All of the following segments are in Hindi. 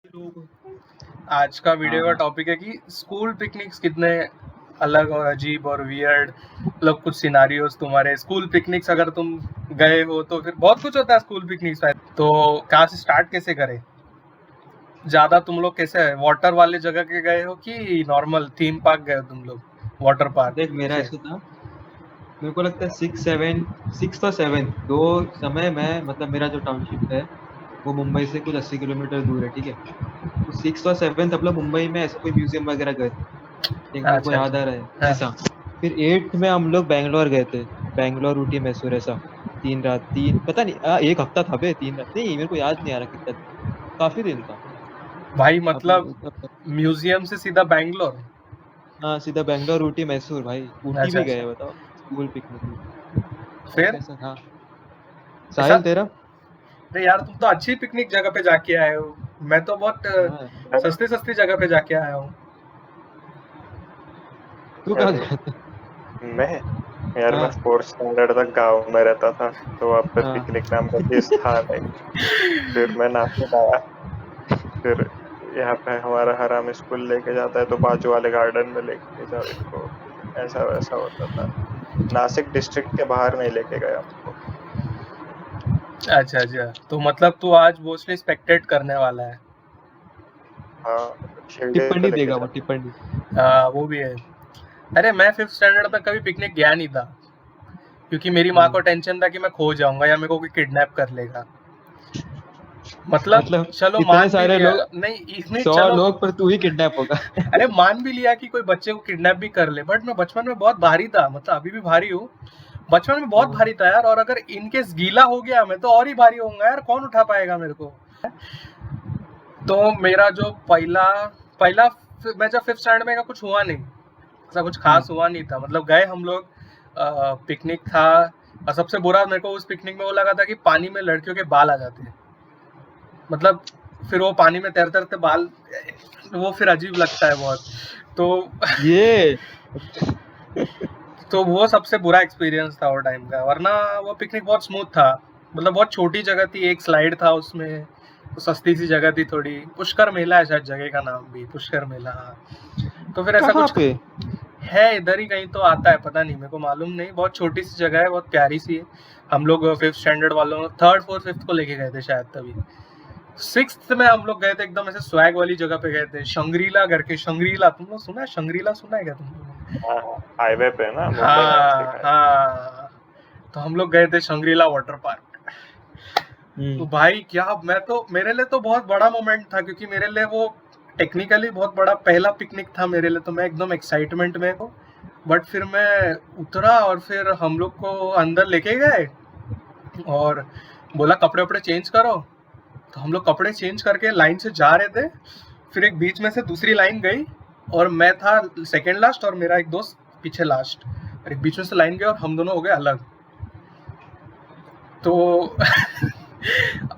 लोग आज का वीडियो का हाँ टॉपिक है कि स्कूल पिकनिक्स कितने अलग और अजीब और वियर्ड मतलब कुछ सिनारियोस तुम्हारे स्कूल पिकनिक्स अगर तुम गए हो तो फिर बहुत कुछ होता है स्कूल पिकनिक्स में। तो कहाँ से स्टार्ट कैसे करें? ज्यादा तुम लोग कैसे है वाटर वाले जगह के गए हो कि नॉर्मल थीम पार्क गए हो तुम लोग? वाटर पार्क देख मेरा से? ऐसा था। मेरे को लगता है सिक्स और सेवेंथ दो समय मैं मतलब मेरा जो टाउनशिप है वो मुंबई से कुछ 80 किलोमीटर दूर है, ठीक है। तो सिक्स और सेवेंथ हम लोग मुंबई में ऐसा कोई म्यूजियम वगैरह गए थे। एक मेरे को अच्छा याद अच्छा। आ रहा है हाँ। ऐसा। फिर एट्थ में हम लोग बैंगलोर गए थे। बैंगलोर ऊटी मैसूर ऐसा। 3 रात, तीन पता नहीं, एक हफ्ता था बे, 3 रात नहीं, मेरे को याद नहीं आ रहा कितना दिन। काफी दिन था। भाई अपन मतलब म्यूजियम से सीधा बैंगलोर? हाँ, सीधा बैंगलोर ऊटी मैसूर भाई, ऊटी अच्छा भी अच्छा। गए बताओ। स्कूल पिकनिक में। बहुत फिर ऐसा था। ऐसा? साहिल तेरा। अरे यार तुम तो अच्छी पिकनिक जगह पे जाके आए हो। मैं तो बहुत हाँ, सस्ती सस्ती जगह पे जाके आया हूँ। तू कहाँ यार गया था? मैं यार मैं हाँ फोर्थ स्टैंडर्ड तक गांव में रहता था। तो वहाँ पे हाँ। पिकनिक नाम का चीज था नहीं। फिर मैं नासिक आया। फिर यहाँ पे हमारा हराम स्कूल लेके जाता है तो बाजू वाले गार्डन में लेके जाओ इनको। ऐसा वैसा होता था। नासिक डिस्ट्रिक्ट के बाहर नहीं लेके गया हमको। अच्छा अच्छा, तो मतलब तू आज मोस्टली स्पेक्टेट करने वाला है? हाँ, शिरडी तो टिप्पणी लेके देगा वो, जाता। टिप्पणी। हाँ वो भी है। अरे मैं फिफ्थ स्टैंडर्ड तक कभी पिकनिक गया नहीं था, क्योंकि मेरी माँ को हम्म। टेंशन था कि मैं खो जाऊंगा या मेरे को कोई किडनैप कर लेगा। मतलब मतलब चलो इतने मान भी सारे लिया, लोग, नहीं इसमें 100 चलो। लोग, पर तू ही किडनैप होगा। अरे मान भी लिया कि कोई बच्चे को किडनैप भी कर ले, बट मैं बचपन में बहुत भारी था, मतलब अभी भी भारी हूँ। बचपन में बहुत हाँ। भारी था यार, और अगर इनकेस गीला हो गया मैं तो और ही भारी होऊंगा यार, कौन उठा पाएगा मेरे को? तो मेरा जो पहला पहला मैं जब फिफ्थ स्टैंडर्ड में का कुछ हुआ नहीं, ऐसा कुछ खास हम्म। हुआ नहीं था। मतलब गए हम लोग, पिकनिक था। और सबसे बुरा मेरे को उस पिकनिक में वो लगा था कि पानी में लड़कियों के बाल आ जाते हैं। मतलब फिर वो पानी में तैरते तैरते बाल, वो फिर अजीब लगता है बहुत। तो ये तो वो सबसे बुरा एक्सपीरियंस था वो टाइम का, वरना वो पिकनिक बहुत स्मूथ था। मतलब बहुत छोटी जगह थी, एक स्लाइड था उसमें, तो सस्ती सी जगह थी थोड़ी। पुष्कर मेला है शायद जगह का नाम भी, पुष्कर मेला, हाँ। तो फिर ऐसा कहाँ कुछ पे? है, इधर ही कहीं तो आता है, पता नहीं, मेरे को मालूम नहीं। बहुत छोटी सी जगह है, बहुत प्यारी सी है। हम लोग फिफ्थ स्टैंडर्ड वालों, थर्ड फोर्थ फिफ्थ को लेके गए थे शायद तभी। सिक्स्थ में हम लोग गए थे, एकदम ऐसे स्वैग वाली जगह पे गए थे, शंग्रीला करके। शंग्रीला तुम लोग सुना है? शंग्रीला सुना है क्या तुम लोगों हाँ हाँ, हाईवे पे ना, ने? मुंबई नासिक हाँ हाईवे। हाँ। तो हम लोग गए थे शंग्रीला वाटर पार्क। तो हम्म। भाई क्या, मैं तो, मेरे लिए तो बहुत बड़ा मोमेंट था, क्योंकि मेरे लिए वो टेक्निकली बहुत बड़ा पहला पिकनिक था मेरे लिए, तो मैं एकदम एक्साइटमेंट में हूँ। बट फिर मैं उतरा और फिर हम लोग को अंदर लेके गए और बोला कपड़े वपड़े चेंज करो। तो हम लोग कपड़े चेंज करके लाइन से जा रहे थे, फिर एक बीच में से दूसरी लाइन गई, और मैं था सेकंड लास्ट और मेरा एक दोस्त पीछे लास्ट, और एक बीच में से लाइन गई और हम दोनों हो गए अलग। तो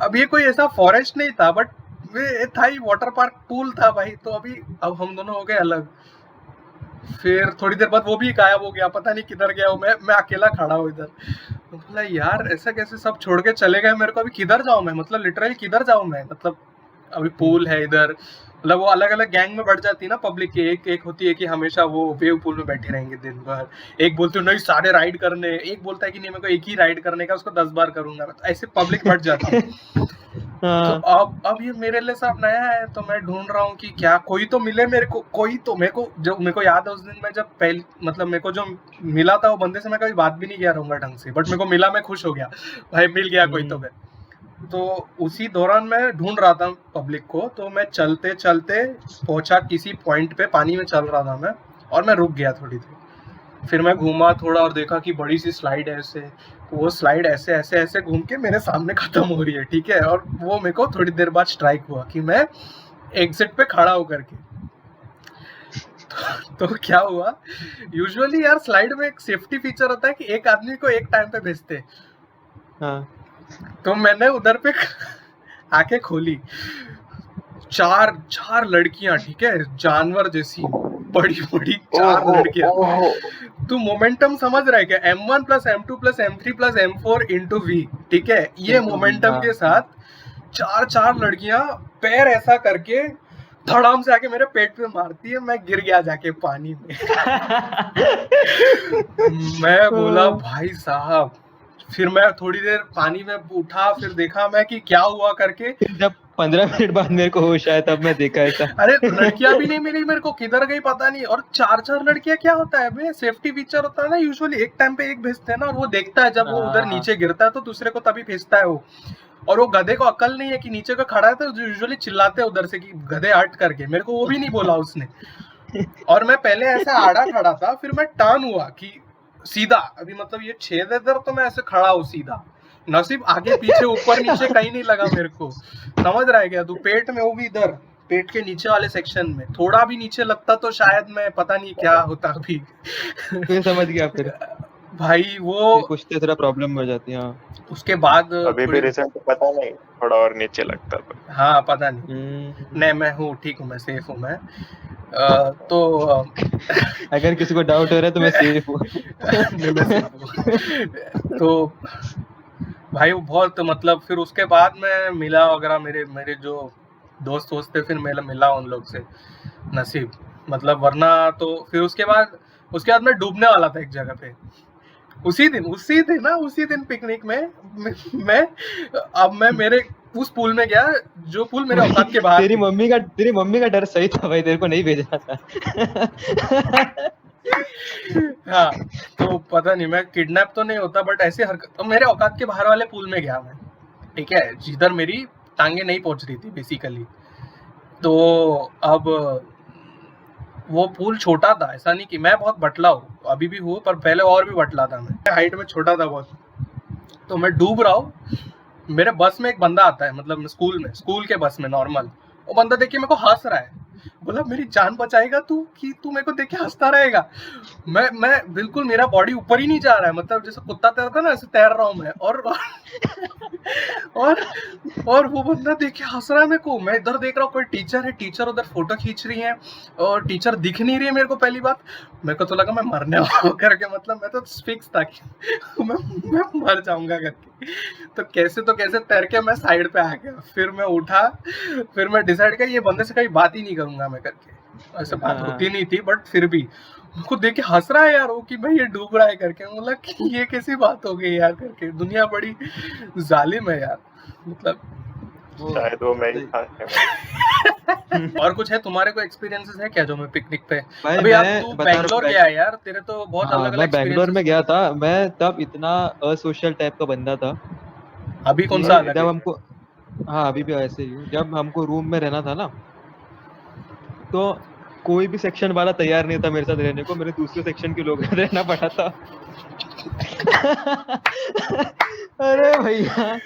अब ये कोई ऐसा फॉरेस्ट नहीं था, बट ये था ही वाटर पार्क, पूल था भाई। तो अभी अब हम दोनों हो गए अलग। फिर थोड़ी देर बाद वो भी गायब हो गया, पता नहीं किधर गया वो। मैं अकेला खड़ा हूँ इधर। तो बोला यार ऐसा कैसे सब छोड़ के चले गए मेरे को, अभी किधर जाऊं मैं, मतलब लिटरली किधर जाऊं मैं, मतलब अभी हम्म। पूल है इधर। मतलब वो अलग अलग गैंग में बढ़ जाती है ना पब्लिक की, एक एक होती है कि हमेशा वो वेव पूल में बैठे रहेंगे दिन भर। एक बोलते हो नहीं सारे राइड करने, एक बोलता है कि नहीं मेरे को एक ही राइड करने का, उसको 10 बार करूंगा। तो ऐसे पब्लिक बढ़ जाती है। तो हाँ। अब ये मेरे लिए सब नया है, तो मैं ढूंढ रहा हूँ कि क्या कोई तो मिले मेरे को, कोई तो मेरे को, जो मेरे को याद है उस दिन मैं जब पहले, मतलब मेरे को जो मिला था वो बंदे से मैं कभी बात भी नहीं किया रहूंगा ढंग से, बट मेरे को मिला, मैं खुश हो गया, भाई मिल गया कोई तो। हम्म। मैं तो उसी दौरान मैं ढूंढ रहा था पब्लिक को, तो मैं चलते चलते पहुंचा किसी पॉइंट पे, पानी में चल रहा था मैं, और मैं रुक गया थोड़ी देर। फिर मैं घूमा थोड़ा और देखा कि बड़ी सी स्लाइड है ऐसे। वो स्लाइड ऐसे ऐसे ऐसे घूम के मेरे सामने खत्म हो रही है, ठीक है। और वो मेरे को थोड़ी देर बाद स्ट्राइक हुआ कि मैं एग्जिट पे खड़ा होकर के। तो क्या हुआ, यूजुअली यार स्लाइड में एक सेफ्टी फीचर होता है कि एक आदमी को एक टाइम पे भेजते हैं। हाँ। तो मैंने उधर पे आके खोली, चार चार लड़कियां, ठीक है, जानवर जैसी, बड़ी बड़ी चार ओहो लड़कियां। ओहो। तू मोमेंटम समझ रहा है क्या? M1 plus M2 plus M3 plus M4 into V, ठीक है, ये इंटू भी, मोमेंटम हाँ के हाँ। साथ चार लड़कियां पैर ऐसा करके धड़ाम से आके मेरे पेट पे मारती है, मैं गिर गया जाके पानी में। मैं बोला भाई साहब, फिर मैं थोड़ी देर पानी में उठा, फिर देखा मैं कि क्या हुआ करके। फिर जब 15 मिनट बाद मेरे को होश आया तब मैं देखा ऐसा। अरे लड़कियां भी नहीं मिली मेरे को, किधर गई पता नहीं। और चार लड़कियां क्या होता है बे, सेफ्टी फीचर होता है ना, यूजुअली एक टाइम पे एक भेजते हैं ना, और वो देखता है जब वो उधर नीचे गिरता है तो दूसरे को तभी भेजता है वो। और वो गधे को अकल नहीं है कि नीचे का खड़ा है तो यूजुअली चिल्लाते हैं उधर से कि गधे हट करके। मेरे को वो भी नहीं बोला उसने। और मैं पहले ऐसा आड़ा खड़ा था, फिर मैं टर्न हुआ कि सीधा, अभी मतलब ये छेद है इधर तो मैं ऐसे खड़ा हूँ सीधा। नसीब आगे पीछे ऊपर नीचे कहीं नहीं लगा मेरे को, समझ रहा है क्या तू? पेट में, वो भी इधर पेट के नीचे वाले सेक्शन में। थोड़ा भी नीचे लगता तो शायद मैं पता नहीं क्या होता अभी। फिर समझ गया फिर भाई वो कुछ तो थोड़ा प्रॉब्लम हो जाती है। हाँ उसके बाद अभी भी रिजल्ट पता नहीं, थोड़ा और नीचे लगता तो। हाँ पता नहीं। नहीं मैं हूँ ठीक हूँ, मैं सेफ हूँ मैं। तो अगर किसी को डाउट हो रहा है तो मैं सेफ हूँ। तो भाई वो बहुत मतलब, फिर उसके बाद मैं मिला वगैरह, मेरे जो दोस्त थे, फिर मैं मिला उन लोग से, नसीब मतलब। वरना तो फिर उसके बाद मैं डूबने वाला था एक जगह पे उसी दिन पिकनिक में। मैं मेरे उस पूल में गया जो पूल मेरे औकात के बाहर। तेरी मम्मी का डर सही था भाई, तेरे को नहीं भेजना था। हाँ तो पता नहीं, मैं किडनैप तो नहीं होता, बट ऐसे हरकत तो मेरे औकात के बाहर वाले पूल में गया मैं, ठीक है, जिधर मेरी टांगे नहीं पहुंच रही थी बेसिकली। तो अब वो पूल छोटा था, ऐसा नहीं कि मैं बहुत बटला हूँ, अभी भी हूँ, पर पहले और भी बटला था मैं, हाइट में छोटा था बहुत। तो मैं डूब रहा हूँ, मेरे बस में एक बंदा आता है, मतलब स्कूल के बस में नॉर्मल। वो बंदा देख के मेरे को हंस रहा है, बोला मेरी जान बचाएगा तू कि तू मेरे को देख के हंसता रहेगा। मैं बिल्कुल, मेरा बॉडी ऊपर ही नहीं जा रहा है, मतलब जैसे कुत्ता तैरता है ना, ऐसे तैर रहा हूँ मैं। और वो बंदा देख के हंस रहा है मेरे को। मैं इधर देख रहा हूँ, कोई टीचर है, टीचर उधर फोटो खींच रही है, और टीचर दिख नहीं रही है मेरे को। पहली बात मेरे को तो लगा मैं मरने वाला हूँ करके, मतलब मैं तो फिक्स था कि मैं मर जाऊंगा करके। तो कैसे तैर के मैं साइड पे आ गया। फिर मैं उठा, फिर मैं डिसाइड किया ये बंदे से कहीं बात ही नहीं करूंगा मैं करके। ऐसे बात होती नहीं थी, बट फिर भी उनको देख के हंस रहा है यार वो, कि भाई ये डूब रहा है करके। मतलब कि ये कैसी बात हो गई यार करके, दुनिया बड़ी जालिम है यार, मतलब शायद वो मैं ही था। और कुछ है तुम्हारे को एक्सपीरियंसेस है क्या जो मैं पिकनिक पे? भाई अभी आप मैं तू बता रहा हूँ, बैंगलोर गया है यार, तेरे तो बहुत अलग अलग मैं बैंगलोर में एक्सपीरियंसेस। गया था। मैं तब इतना असोशल टाइप का बंदा था अभी कौन कि सा अलग जब है? हमको, हाँ अभी भी ऐसे ही हूँ, जब हमको रूम में रहना था ना, तो कोई भी सेक्शन वाला तैयार नहीं था मेरे साथ रहने को, मेरे दूसरे सेक्शन के लोग रहना पड़ा था। अरे भैया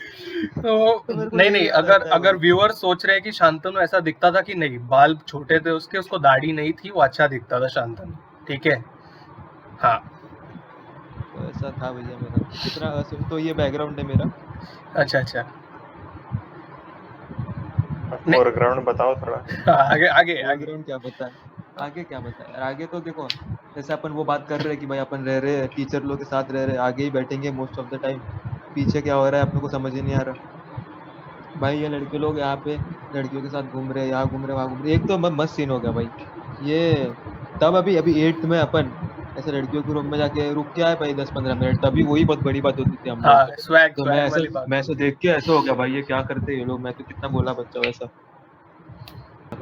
तो मेरे को नहीं, यही याद आता है अगर भाई। व्यूअर सोच रहे हैं कि शांतनु ऐसा दिखता था, कि नहीं, बाल छोटे थे उसको दाढ़ी नहीं थी, वो अच्छा दिखता था शांतनु, ठीक है। हाँ तो ऐसा था भैया मेरा, इतना तो ये बैकग्राउंड है मेरा। अच्छा नहीं, फोरग्राउंड बताओ थोड़ा। आगे आगे आगे। बैकग्राउंड क्या बताए, आगे क्या बताए, आगे तो देखो, जैसे अपन वो बात कर रहे हैं कि भाई अपन रह रहे हैं टीचर लोग के साथ, रह रहे आगे ही बैठेंगे मोस्ट ऑफ द टाइम, पीछे क्या हो रहा है अपने को समझ ही नहीं आ रहा। भाई ये लड़के लोग यहाँ पे लड़कियों के साथ घूम रहे हैं, यहाँ घूम रहे वहाँ घूम रहे, एक तो मस्त सीन हो गया भाई ये। तब अभी 8th में अपन ऐसे लड़कियों के रूम में जाके रुक के आए भाई 10-15 मिनट, तभी वही बहुत बड़ी बात होती थी हम लोग हाँ, में। स्वैग तो स्वैग वाली बात मैं ऐसे होगी। देख के ऐसा हो गया भाई ये क्या करते हैं ये लोग, मैं तो कितना बोला बच्चा वैसा।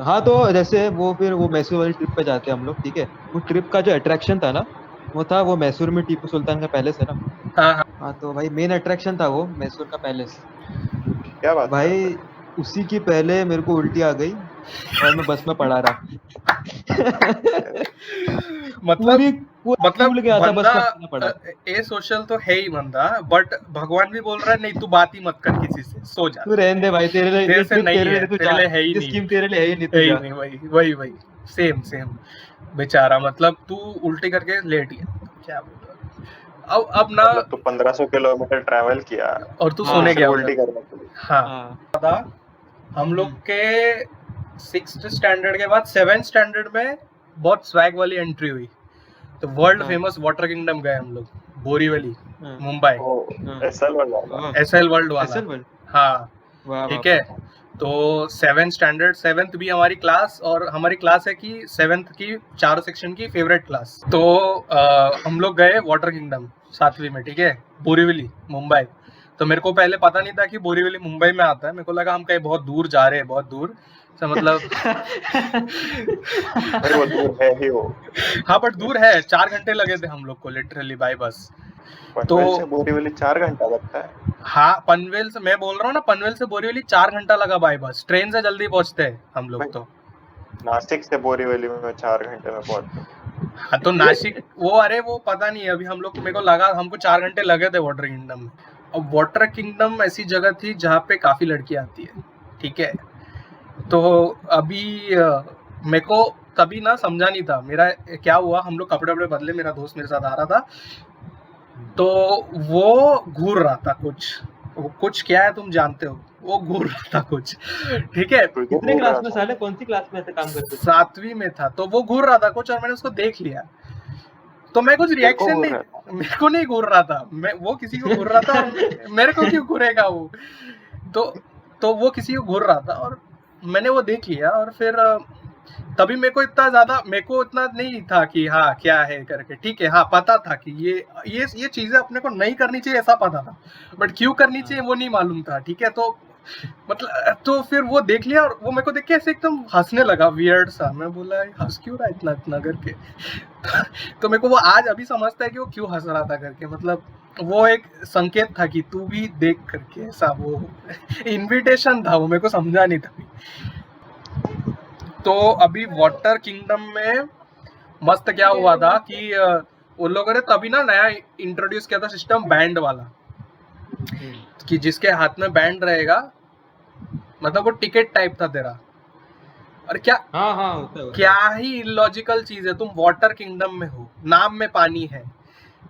हाँ तो जैसे वो फिर वो मैसूर वाली ट्रिप पे जाते हैं हम लोग, ठीक है। वो ट्रिप का जो अट्रैक्शन था ना, वो था वो मैसूर में टीपू सुल्तान का पैलेस है ना। हाँ हाँ तो भाई मेन अट्रैक्शन था वो मैसूर का पैलेस। क्या बात कर रहे भाई उसी की पहले मेरे को उल्टी आ गई और मैं बस में पड़ा रहा। मतलब पूरा फूल गया था, बस बंदा में पड़ना पड़ा। ए सोशल तो है ही बंदा, बट भगवान भी बोल रहा है नहीं तू बात ही मत कर किसी से, सो जा, तू रहने दे भाई, तेरे लिए तेरे ये से ट्रिप नहीं तेरे है, लिए तू तेरे जा, लिए है ही ये नहीं स्कीम है, तेरे लिए है ही नहीं, है तू ही जा। नहीं। वही सेम बेचारा, मतलब तू उल्टी करके लेट गया, क्या बोल। अब ना, मतलब तू 1500 किलोमीटर ट्रैवल किया और तू हाँ सोने गया सिर्फ उधर। उल्टी करने के लिए। हाँ हाँ पता, हम लोग के 6th स्टैंडर्ड के बाद 7th स्टैंडर्ड में बहुत स्वैग वाली एंट्री हुई। तो वर्ल्ड फेमस वाटर किंगडम गए हम लोग, बोरीवली, मुंबई, ओ एसएल वाला। एसएल वर्ल्ड वाला। SL world. हाँ वाह ठीक वाह है। वाह। तो 7th स्टैंडर्ड 7th भी हमारी क्लास, और हमारी क्लास है कि 7th की चारों सेक्शन की फेवरेट क्लास। तो हम लोग गए वाटर किंगडम 7वीं में, ठीक है, बोरीवली मुंबई। तो मेरे को पहले पता नहीं था कि बोरीवली मुंबई में आता है, मेरे को लगा हम कहीं बहुत दूर जा रहे हैं, बहुत दूर तो मतलब भाई वो दूर है ही वो। हाँ बट दूर है, 4 घंटे लगे थे हम लोग को लिटरली बाय बस। तो पनवेल से बोरीवली 4 घंटा लगता है। हाँ, पनवेल से मैं बोल रहा हूँ ना, पनवेल से बोरीवली 4 घंटा लगा बाय बस, ट्रेन से जल्दी पहुंचते हैं हम लोग भाई तो। नासिक से बोरीवली में 4 घंटे में पहुंच गया। हाँ तो नासिक वो, अरे वो पता नहीं, अभी हम लोग को, मेरे को लगा हमको 4 घंटे लगे थे वाटर किंगडम में। अब वाटर किंगडम ऐसी जगह थी जहाँ पे काफी लड़कियां आती है, ठीक है। तो अभी मेरे को तभी ना समझा नहीं था मेरा क्या हुआ। हम लोग कपड़े वपड़े बदले, मेरा दोस्त मेरे साथ आ रहा था, तो वो घूर रहा था कुछ क्या है तुम जानते हो, वो घूर रहा था कुछ, ठीक है। तुझे कितने घूर क्लास रहा में था। साले, कौन सी क्लास में ऐसे काम करते थे? 7वीं में था, तो वो घूर रहा था कुछ, और मैंने उसको देख लिया। तो मैं कुछ तेरे को रिएक्शन घूर नहीं, रहा था। मेरे को नहीं घूर रहा था, मैं वो किसी को घूर रहा था, और मेरे को क्यों घूरेगा वो। तो तो वो किसी को घूर रहा था, और मैंने वो देख लिया। और फिर तभी मेरे को इतना नहीं था कि हाँ क्या है करके, ठीक है। हाँ पता था कि ये चीजें अपने को नहीं करनी चाहिए, ऐसा पता था, बट क्यों करनी चाहिए वो नहीं मालूम था, ठीक है। तो मतलब तो फिर वो देख लिया, और वो मेरे को देख के ऐसे एकदम हंसने लगा, वियर्ड सा। मैं बोला हंस क्यों रहा है इतना इतना करके। तो मेरे को वो आज अभी समझता है कि वो क्यों हंस रहा था करके, मतलब वो एक संकेत था कि तू भी देख करके, ऐसा वो इनविटेशन था वो, मेरे को समझा नहीं था। तो अभी वाटर किंगडम में मस्त क्या हुआ था कि उन लोगों ने तभी ना नया इंट्रोड्यूस किया था सिस्टम, बैंड वाला, कि जिसके हाथ में बैंड रहेगा, मतलब वो टिकट टाइप था तेरा। और क्या हाँ हाँ होता है क्या ही इलॉजिकल चीज है, तुम वाटर किंगडम में हो, नाम में पानी है,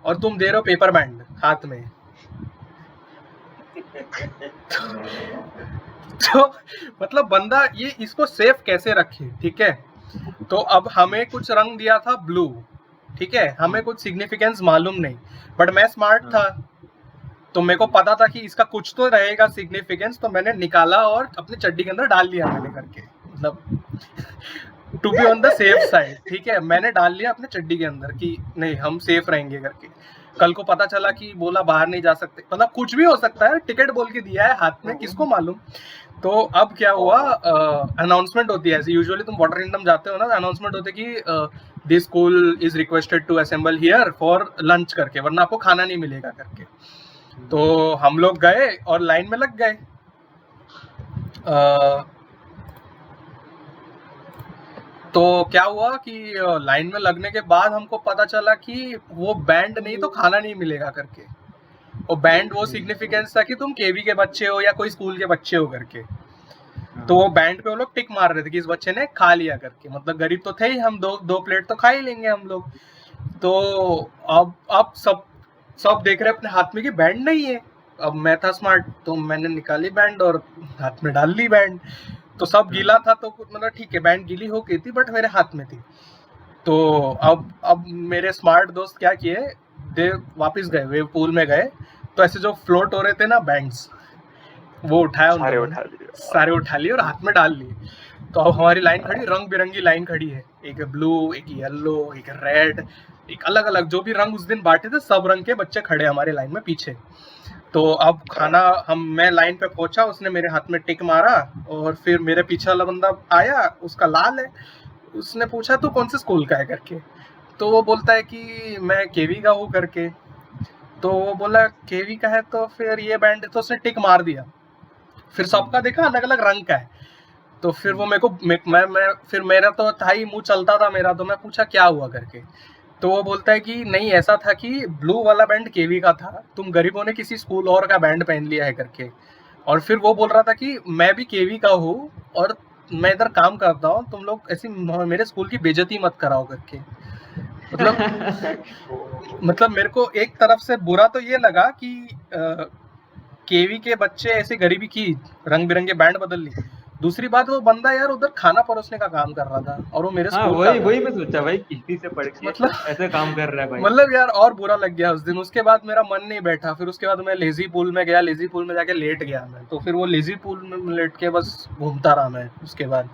और तुम दे रहे हो पेपर बैंड हाथ में। तो मतलब बंदा ये इसको सेफ कैसे रखे, ठीक है। तो अब हमें कुछ रंग दिया था ब्लू, ठीक है, हमें कुछ सिग्निफिकेंस मालूम नहीं, बट मैं स्मार्ट था, तो मेरे को पता था कि इसका कुछ तो रहेगा सिग्निफिकेंस। तो मैंने निकाला और अपनी चड्डी के अंदर डाल लिया, मैंने करके, मतलब to be on the safe side, ठीक है। मैंने डाल लिया अपने चड्डी के अंदर कि नहीं हम सेफ रहेंगे करके। कल को पता चला कि बोला बाहर नहीं जा सकते, मतलब कुछ भी हो सकता है, टिकट बोल के दिया है हाथ में, किसको मालूम। तो अब क्या हुआ, अनाउंसमेंट होती है, ऐसे यूजुअली तुम वाटर किंगडम जाते हो ना, अनाउंसमेंट होती है कि this school is requested to assemble here for lunch करके, वरना आपको खाना नहीं मिलेगा करके। तो हम लोग गए और लाइन में लग गए। तो क्या हुआ कि लाइन में लगने के बाद हमको पता चला कि वो बैंड नहीं तो खाना नहीं मिलेगा करके। और बैंड वो सिग्निफिकेंस था कि तुम केवी के बच्चे हो या कोई स्कूल के बच्चे हो करके। तो वो बैंड पे वो लोग टिक मार रहे थे कि इस बच्चे ने खा लिया करके, मतलब गरीब तो थे ही हम, दो प्लेट तो खा ही लेंगे हम लोग। तो अब सब देख रहे अपने हाथ में कि बैंड नहीं है। अब मैं था स्मार्ट, तो मैंने निकाली बैंड और हाथ में डाल ली बैंड। तो सब गीला था, तो मतलब ठीक है, बैंड गीली हो गई थी बट मेरे हाथ में थी। तो अब मेरे स्मार्ट दोस्त क्या किए, दे वापस गए, वेव पूल में गए, तो ऐसे जो फ्लोट हो रहे थे ना बैंड्स, वो उठाया उन सारे लोगों उठा ने, लिए। सारे उठा लिए और हाथ में डाल लिए। तो अब हमारी लाइन खड़ी, रंग बिरंगी लाइन खड़ी है, एक ब्लू, एक येलो, एक रेड, एक अलग अलग जो भी रंग उस दिन बांटे थे, सब रंग के बच्चे खड़े हमारे लाइन में पीछे। तो अब खाना मैं लाइन पे पहुंचा, उसने मेरे हाथ में टिक मारा, और फिर मेरे पीछे वाला बंदा आया, उसका लाल है, उसने पूछा तू कौन से स्कूल का है करके। तो वो बोलता है कि मैं केवी का हूँ करके। तो वो बोला केवी का है तो फिर ये बैंड, तो उसने टिक मार दिया। फिर सबका देखा अलग अलग रंग का है। तो फिर वो मेरे को मैं फिर मेरा तो था ही, मुंह चलता था मेरा, तो मैं पूछा क्या हुआ करके। तो वो बोलता है कि नहीं ऐसा था कि ब्लू वाला बैंड केवी का था, तुम गरीबों ने किसी स्कूल और का बैंड पहन लिया है करके। और फिर वो बोल रहा था कि मैं भी केवी का हूँ और मैं इधर काम करता हूँ, तुम लोग ऐसी मेरे स्कूल की बेइज्जती मत कराओ करके। मतलब मेरे को एक तरफ से बुरा तो ये लगा कि केवी के बच्चे ऐसे गरीबी की, रंग बिरंगे बैंड बदल ली, दूसरी बात वो बंदा यार उधर खाना परोसने का काम कर रहा था और वो मेरे हाँ स्कूल का वही था। वही मैं सोचा भाई किसी से पढ़ के मतलब ऐसे काम कर रहा है भाई। मतलब यार और बुरा लग गया उस दिन। उसके बाद मेरा मन नहीं बैठा, फिर उसके बाद मैं लेजी पूल में गया, लेजी पूल में जाके लेट गया मैं, तो फिर वो लेजी पूल में लेट के बस घूमता रहा मैं उसके बाद।